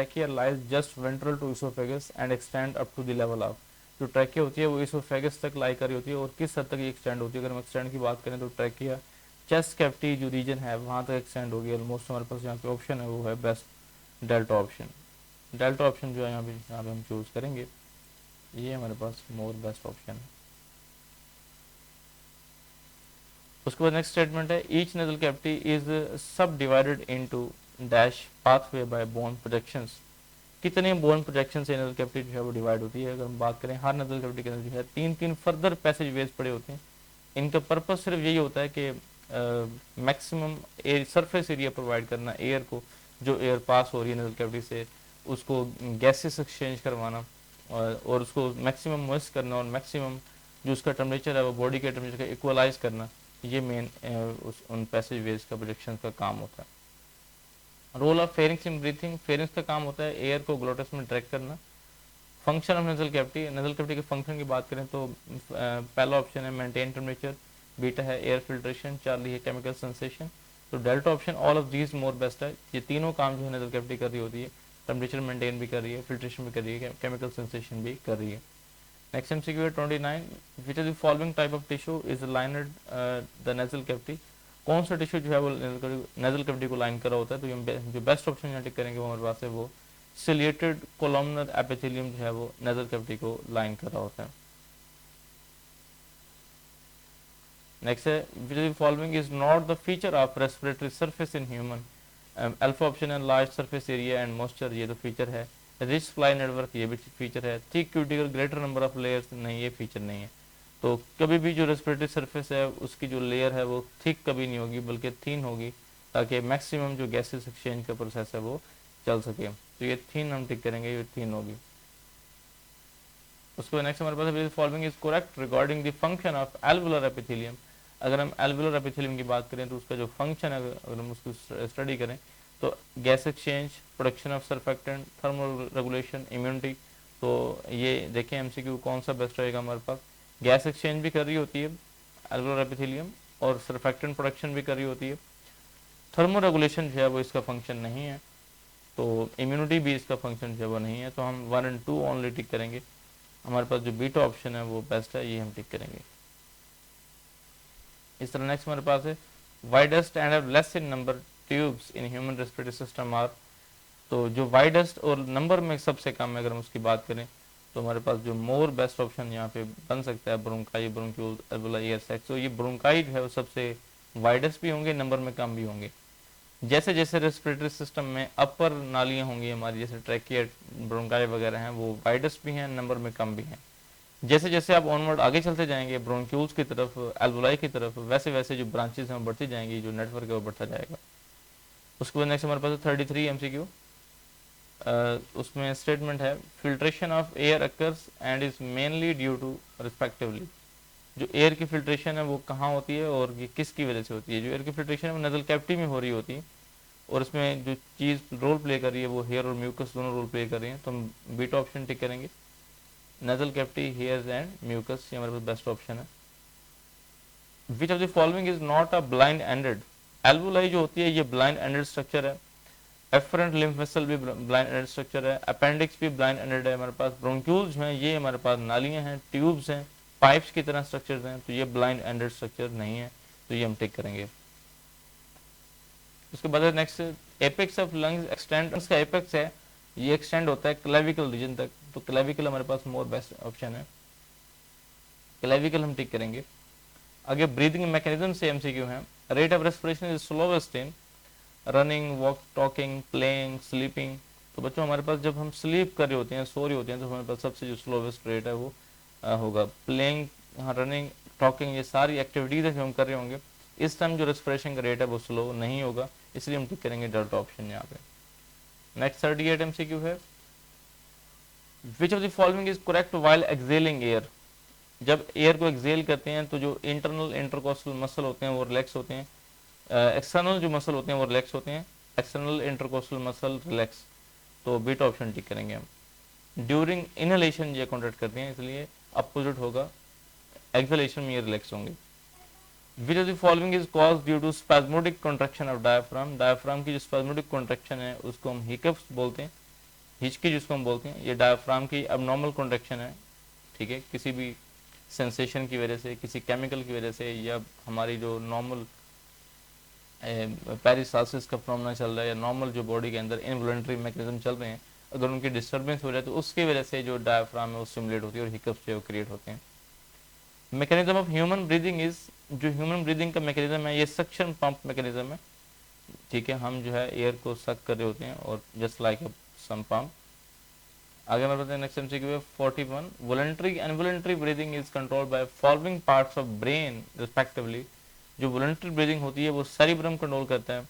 Trachea lies just ventral to oesophagus and extend up to the level of, जो trachea होती है वो oesophagus तक लाई करी होती है और किस हद तक ये एक्सटेंड होती है। अगर हम एक्सटेंड की बात करें तो ट्रैकिया चेस्ट कैविटी जो रीजन है वहाँ तक एक्सटेंड होगी। ऑलमोस्ट हमारे पास यहाँ पे ऑप्शन है वो है best delta option. Delta option जो है यहाँ पे हम चूज करेंगे, ये हमारे पास मोर बेस्ट ऑप्शन है। उसके बाद नेक्स्ट स्टेटमेंट है ईच नेजल कैविटी इज सब divided into dash pathway bye bone projections. कितने बोन प्रोजेक्शन से नेजल कैविटी जो है वो डिवाइड होती है। अगर हम बात करें हर नेजल कैविटी के अंदर जो है तीन तीन फर्दर पैसेज वेज पड़े होते हैं। इनका पर्पज सिर्फ यही होता है कि maximum air surface area provide करना एयर को, जो एयर पास हो रही है नेजल कैविटी से उसको गैसेस एक्सचेंज करवाना और उसको मैक्सिमम मॉइस्ट करना और मैक्सिमम जो उसका टेम्परेचर है वो बॉडी के टेम्परेचर का इक्वलाइज करना, ये मेन उन पैसेज वेज का प्रोजेक्शन का काम होता है। Role of pharynx in breathing, pharynx का काम होता है एयर को ग्लोटस में डायरेक्ट करना। Function of nasal cavity, nasal cavity के फंक्शन की बात करें तो पहला ऑप्शन है मेंटेन टेम्परेचर, बीटा है एयर फिल्ट्रेशन, चार्ली है केमिकल सेंसेशन। तो delta option all of these more best है। ये तीनों काम जो है नेजल कैविटी कर रही होती है, टेम्परेचर मेंटेन भी कर रही है, फिल्ट्रेशन भी कर रही है, केमिकल सेंसेशन भी कर रही है। नेक्स्ट एमसीक्यू है 29, which of the following type of tissue is lined the nasal cavity. कौन सा टिश्यू जो है वो नेजल कैविटी को लाइन करा होता है। तो ये जो बेस्ट ऑप्शन यहाँ टिक करेंगे वो हमारे पास है वो सिलिएटेड कोलमनर एपिथेलियम जो है वो नेजल कैविटी को लाइन कर रहा होता है। नेक्स्ट है which of the following is not the feature of respiratory surface in human. Alpha option है large surface area and moisture, ये तो फीचर है। रिच फ्लाई नेटवर्क, ये भी फीचर है। Thick cuticle, greater number of layers, नहीं ये feature नहीं है। तो कभी भी जो रेस्पिरेटरी सरफेस है उसकी जो लेयर है वो थिक कभी नहीं होगी बल्कि थीन होगी, ताकि मैक्सिमम जो गैसेस एक्सचेंज का प्रोसेस है वो चल सके। तो ये थीन हम टिक करेंगे, ये थीन होगी। उसके बाद नेक्स्ट हमारे पास following is correct regarding the function of alveolar epithelium. अगर हम एल्वुलर एपिथेलियम की बात करें तो उसका जो फंक्शन है अगर हम उसको स्टडी करें तो gas exchange, production of surfactant, thermal regulation, immunity. तो ये देखें एमसीक्यू कौन सा बेस्ट रहेगा हमारे पास। गैस एक्सचेंज भी कर रही होती है एल्वुलर एपिथेलियम और सर्फेक्टेंट प्रोडक्शन भी कर रही होती है। थर्मल रेगुलेशन जो है वो इसका फंक्शन नहीं है, तो इम्यूनिटी भी इसका फंक्शन जो है वो नहीं है। तो हम 1 और 2 ओनली टिक करेंगे। हमारे पास जो बीटा ऑप्शन है वो बेस्ट है, ये हम टिक करेंगे। इस तरह नेक्स्ट हमारे पास है widest and have less in number tubes in human respiratory system are. तो जो वाइडेस्ट और नंबर में सबसे कम है अगर हम उसकी बात करें तो हमारे पास जो मोर बेस्ट ऑप्शन यहाँ पे बन सकता है bronchi, bronchiole, alveoli, air sacs. तो ये ब्रोंकाई जो है वो सबसे वाइडेस्ट भी होंगे, नंबर में कम भी होंगे। जैसे जैसे रेस्पिरेटरी सिस्टम में अपर नालियाँ होंगी हमारी, जैसे ट्रैकिया, ब्रोंकाई वगैरह हैं, वो वाइडेस्ट भी हैं, नंबर में कम भी हैं। जैसे जैसे आप ऑनवर्ड आगे चलते जाएंगे ब्रोंक्यूल्स की तरफ, एल्वुलाई की तरफ, वैसे वैसे जो ब्रांचेस हैं बढ़ती जाएंगी, जो नेटवर्क है वो बढ़ता जाएगा। उसके बाद नेक्स्ट हमारे पास 33 एमसीक्यू। उसमें स्टेटमेंट है filtration of air occurs and is mainly due two respectively. जो एयर की फिल्ट्रेशन है वो कहाँ होती है और ये किसकी वजह से होती है। जो एयर की फिल्ट्रेशन है वो नजल कैविटी में हो रही होती है और इसमें जो चीज़ रोल प्ले कर रही है वो हेयर और म्यूकस दोनों रोल प्ले कर रही है। तो हम बीटा ऑप्शन टिक करेंगे, nasal cavity, hairs and mucus, ये हमारे पास बेस्ट ऑप्शन है। Which of the following is not a blind ended. Alveoli जो होती है ये ब्लाइंड एंडेड स्ट्रक्चर है। एफरेंट लिम्फ वेसल भी ब्लाइंड एंडेड स्ट्रक्चर है। अपेंडिक्स भी ब्लाइंड एंडेड है हमारे पास। ब्रोंक्यूल्स जो हैं ये हमारे पास नालियां हैं, ट्यूब्स हैं, पाइप्स की तरह स्ट्रक्चर्स हैं, तो ये ब्लाइंड एंडेड स्ट्रक्चर नहीं है, तो ये हम टिक करेंगे। उसके बाद next apex of lungs extend, इसका एपेक्स है ये एक्सटेंड होता है क्लेविकल रीजन तक, तो क्लेविकल हमारे पास मोर बेस्ट ऑप्शन है, क्लेविकल हम टिक करेंगे। आगे ब्रीदिंग मैकेनिज्म से एमसीक्यू है। Rate of respiration is slowest in running, walk, talking, playing, sleeping. तो बच्चों हमारे पास जब हम स्लीप कर रहे होते हैं, सो रहे होते हैं, तो हमारे पास सबसे जो स्लोवेस्ट रेट है वो होगा प्लेइंग, रनिंग, टॉकिंग, ये सारी एक्टिविटीज है जो हम कर रहे होंगे, इस टाइम जो रेस्पिरेशन का रेट है वो स्लो नहीं होगा, इसलिए हम टिक करेंगे डेल्टा ऑप्शन यहाँ पे। नेक्स्ट 38 एमसीक्यू है which of the following is correct while excelling air. जब एयर को एक्सेल करते हैं तो जो इंटरनल इंटरकोस्टल मसल होते हैं वो रिलैक्स होते हैं, एक्सटर्नल जो मसल होते हैं वो रिलैक्स होते हैं, एक्सटर्नल इंटरकोस्टल मसल रिलैक्स, तो बीटा ऑप्शन टिक करेंगे हम। ड्यूरिंग इनहेलेशन ये कॉन्ट्रैक्ट करते हैं, इसलिए अपोजिट होगा, एक्सहेलेशन में ये रिलैक्स होंगे। Which of the following is cause due to spasmodic contraction of diaphragm. Diaphragm की जो स्पैस्मोडिक कॉन्ट्रैक्शन है उसको हम हिकअप्स बोलते हैं, हिचकी जिसको हम बोलते हैं, ये डायफ्राम की अबनॉर्मल कॉन्ट्रैक्शन है, ठीक है, किसी भी सेंसेशन की वजह से, किसी केमिकल की वजह से, या हमारी जो नॉर्मल पेरिस्टालसिस का फिनोमेना चल रहा है, या नॉर्मल जो बॉडी के अंदर इनवॉलंटरी मैकेनिज्म चल रहे हैं, अगर उनकी डिस्टर्बेंस हो जाए तो उसकी वजह से जो डायफ्राम है वो स्टिमुलेट होती है और हिकअप्स जो क्रिएट होते हैं। Mechanism of human breathing is, जो ह्यूमन ब्रीदिंग का मैकेनिज्म है ये सक्शन पंप मैकेनिज्म है, ठीक है, हम जो है एयर को सक कर रहे होते हैं और जस्ट लाइक सम पंप। आगे हमारे पास नेक्स्ट एमसीक्यू है 41, voluntary involuntary breathing is controlled by following parts of brain respectively. जो वॉलंटरी ब्रीदिंग होती है वो सेरिब्रम कंट्रोल करता है,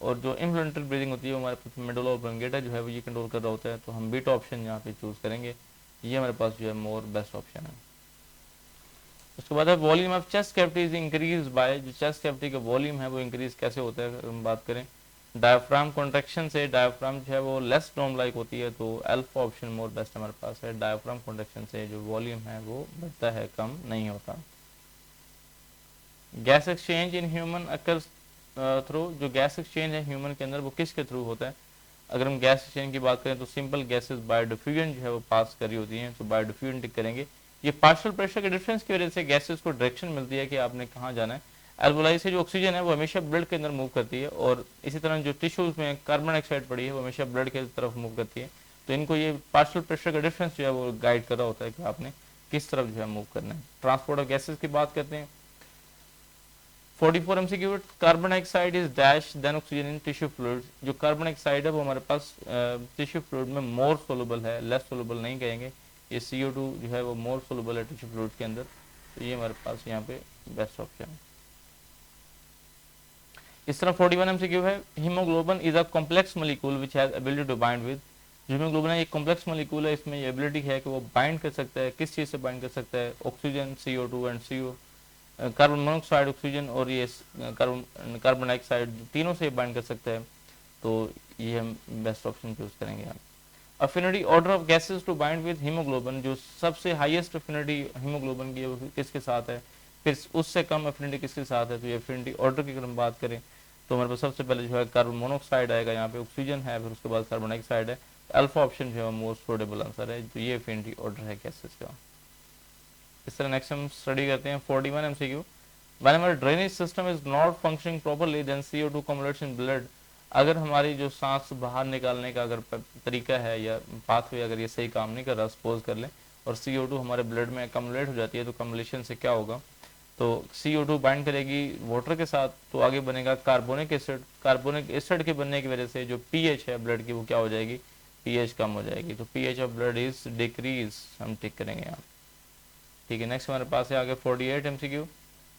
और जो इनवॉलंटरी ब्रीदिंग होती है वो हमारे पास मेडुला ऑब्लंगेटा जो है वो ये कंट्रोल कर रहा होता है। तो हम बीटा ऑप्शन यहाँ पे चूज करेंगे, ये हमारे पास जो है मोर बेस्ट ऑप्शन है। उसके बाद है volume of chest cavity is increase by, जो चेस्ट कैविटी का वॉल्यूम है वो इंक्रीज कैसे होता है, अगर हम बात करें डायफ्राम कॉन्ट्रैक्शन से, डायफ्राम जो है वो लेस डोम लाइक होती है, तो अल्फा ऑप्शन मोर बेस्ट हमारे पास है। डायफ्राम कॉन्ट्रैक्शन से जो वॉल्यूम है वो बढ़ता है, कम नहीं होता। Gas exchange in human occurs through, जो गैस एक्सचेंज है ह्यूमन के अंदर वो किसके थ्रू होता है, अगर हम गैस एक्सचेंज की बात करें तो सिंपल गैसेस बाय डिफ्यूजन जो है वो पास करी होती हैं, तो बाय डिफ्यूजन टिक करेंगे। ये पार्शियल प्रेशर के डिफरेंस की वजह से गैसेस को डायरेक्शन मिलती है कि आपने कहाँ जाना है। एल्वोलाई से जो ऑक्सीजन है वो हमेशा ब्लड के अंदर मूव करती है, और इसी तरह जो टिश्यूज में कार्बन डाइऑक्साइड पड़ी है वो हमेशा ब्लड के तरफ मूव करती है। तो इनको ये पार्शियल प्रेशर का डिफरेंस जो है वो गाइड कर रहा होता है कि आपने किस तरफ जो है मूव करना है। ट्रांसपोर्ट ऑफ गैसेज की बात करते हैं 44 MCQ, carbon dioxide is dash than oxygen in tissue fluid. जो कार्बन डाइऑक्साइड है वो हमारे पास टिश्यू फ्लूइड में मोर सोलुबल है, लेस सोलुबल नहीं कहेंगे। ये CO2 जो है वो मोर सोलुबल है टिश्यू फ्लूइड के अंदर, तो ये हमारे पास यहाँ पे बेस्ट ऑप्शन है। इस तरह 41 MCQ है haemoglobin is a complex molecule which has ability to bind with. जो हीमोग्लोबिन है ये कॉम्प्लेक्स मॉलिक्यूल है, इसमें ये एबिलिटी है कि वो बाइंड कर सकता है, किस चीज़ से बाइंड कर सकता है, oxygen, CO2 and CO, carbon monoxide, oxygen और ये कार्बन डाइऑक्साइड, तीनों से बाइंड कर सकता है। तो ये हम बेस्ट ऑप्शन चूज करेंगे यहाँ। Affinity order of gases to bind with haemoglobin, जो सबसे हाईएस्ट अफिनिटी हीमोग्लोबिन की है किसके साथ है, फिर उससे कम अफिनिटी किसके साथ है। तो ये अफिनिटी ऑर्डर की अगर हम बात करें तो हमारे पास सबसे पहले जो है कार्बन मोनोऑक्साइड आएगा, यहाँ पे ऑक्सीजन है, फिर उसके बाद कार्बन डाइऑक्साइड है। अल्फा ऑप्शन जो है मोस्ट प्रोबेबल आंसर है, तो ये अफिनिटी ऑर्डर है गैसेस का। इस तरह नेक्स्ट हम स्टडी करते हैं 41 MCQ, whenever drainage system is not functioning properly then CO2 accumulates in blood। अगर हमारी जो सांस बाहर निकालने का अगर तरीका है या पाथवे अगर ये सही काम नहीं कर रहा, सपोज कर लें, और CO2 हमारे ब्लड में कम्युलेट हो जाती है, तो कम्युलेशन से क्या होगा, तो CO2 बाइंड करेगी वाटर के साथ, तो आगे बनेगा कार्बोनिक एसिड। कार्बोनिक एसिड के बनने की वजह से जो pH है ब्लड की वो क्या हो जाएगी, pH कम हो जाएगी, तो pH of blood is decrease, हम टिक करेंगे यहाँ। ठीक है, नेक्स्ट हमारे पास है आगे 48 MCQ,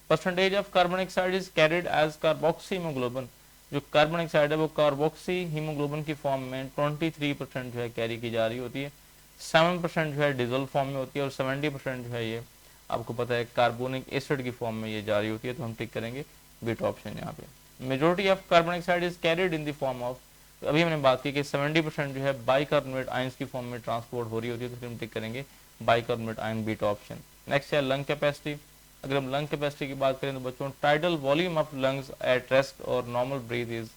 percentage of carbon dioxide is carried as carboxy haemoglobin. जो कार्बन डाइऑक्साइड है वो कार्बोक्सी हीमोग्लोबिन की फॉर्म में 23% जो है कैरी की जा रही होती है, 7% जो है डिजोल्व फॉर्म में होती है, और 70% जो है ये आपको पता है कार्बोनिक एसिड की फॉर्म में ये जा रही होती है। तो हम टिक करेंगे बीटा ऑप्शन यहाँ पे। Majority of carbon dioxide is carried in the form of, अभी हमने बात की कि 70% जो है बाइकार्बोनेट आयंस की फॉर्म में ट्रांसपोर्ट हो रही होती है, तो फिर हम टिक करेंगे bicarbonate ion, beta option. Next है लंग कैपेसिटी। अगर हम लंग कैपेसिटी की बात करें तो बच्चों tidal volume of lungs at rest और नॉर्मल ब्रीथ इज,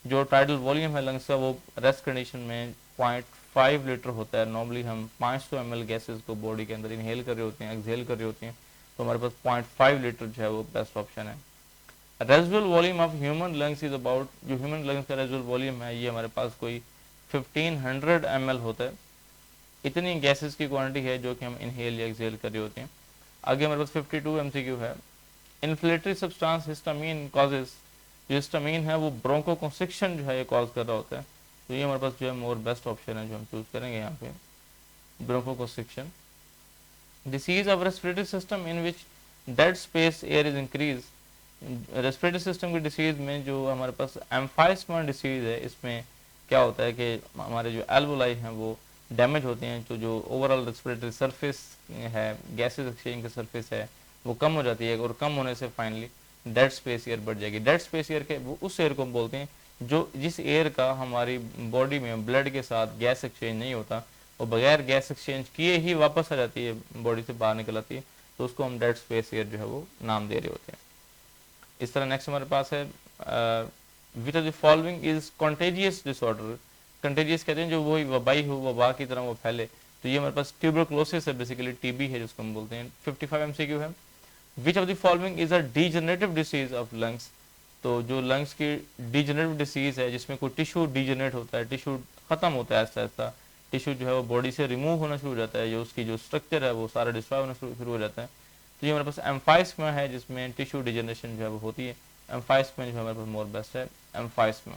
जो टाइडल वॉल्यूम है लंग्स का वो रेस्ट कंडीशन में 0.5 लीटर होता है। नॉर्मली हम 500 ml गैसेस को बॉडी के अंदर इनहेल कर रहे होते हैं, एक्सहेल कर रहे होते हैं, तो हमारे पास 0.5 लीटर जो है वो बेस्ट ऑप्शन है। Residual volume of human lungs is about, जो ह्यूमन लंग्स का रेजिडुअल वॉल्यूम है ये हमारे पास कोई 1500 ml होता है। इतनी गैसेस की क्वांटिटी है जो कि हम इनहेल या एक्सहेल कर रहे होते हैं। आगे हमारे पास 52 MCQ है इन्फ्लेटरी सब्सटेंस हिस्टामीन कॉजेस, जो हिस्टामीन है वो ब्रोंकोकंस्ट्रिक्शन जो है ये कॉज कर रहा होता है, तो ये हमारे पास जो है मोर बेस्ट ऑप्शन है जो हम चूज करेंगे यहाँ पे, bronchoconstriction. Disease of respiratory system in which dead space air is increase, respiratory system की डिसीज में जो हमारे पास एम्फाइसमा डिसीज है, इसमें क्या होता है कि हमारे जो एल्वोलाई हैं वो डैमेज होते हैं, तो जो ओवरऑल रेस्पिरेटरी सरफेस है, गैसेस एक्सचेंज की सरफेस है वो कम हो जाती है, और कम होने से फाइनली डेड स्पेस एयर बढ़ जाएगी। डेड स्पेस एयर के वो उस एयर को हम बोलते हैं जो जिस एयर का हमारी बॉडी में ब्लड के साथ गैस एक्सचेंज नहीं होता, और बगैर गैस एक्सचेंज किए ही वापस आ जाती है, बॉडी से बाहर निकल आती है, तो उसको हम डेड स्पेस एयर जो है वो नाम दे रहे होते हैं। इस तरह नेक्स्ट हमारे पास है which of the following is contagious disorder, contagious कहते हैं जो वही वबाई हो, वबा की तरह वो फैले। तो ये हमारे पास ट्यूबरक्लोसिस है, बेसिकली टीबी है जिसको हम बोलते हैं। 55 एमसीक्यू है, which of the following is a degenerative disease of lungs. तो जो लंग्स की डीजनरेटिव डिसीज है जिसमें कोई टिश्यू डीजनरेट होता है, टिश्यू खत्म होता है ऐसा ऐसा, टिश्यू जो है वो बॉडी से रिमूव होना शुरू हो जाता है, जो उसकी जो स्ट्रक्चर है वो सारा डिस्ट्रॉय होना शुरू हो जाता है। तो ये हमारे पास एम्फाइस्मा है जिसमें टिश्यू डिजनरेशन जो है वो होती है। एम्फाइस्मा जो है हमारे पास मोर बेस्ट है, एम्फाइस्मा।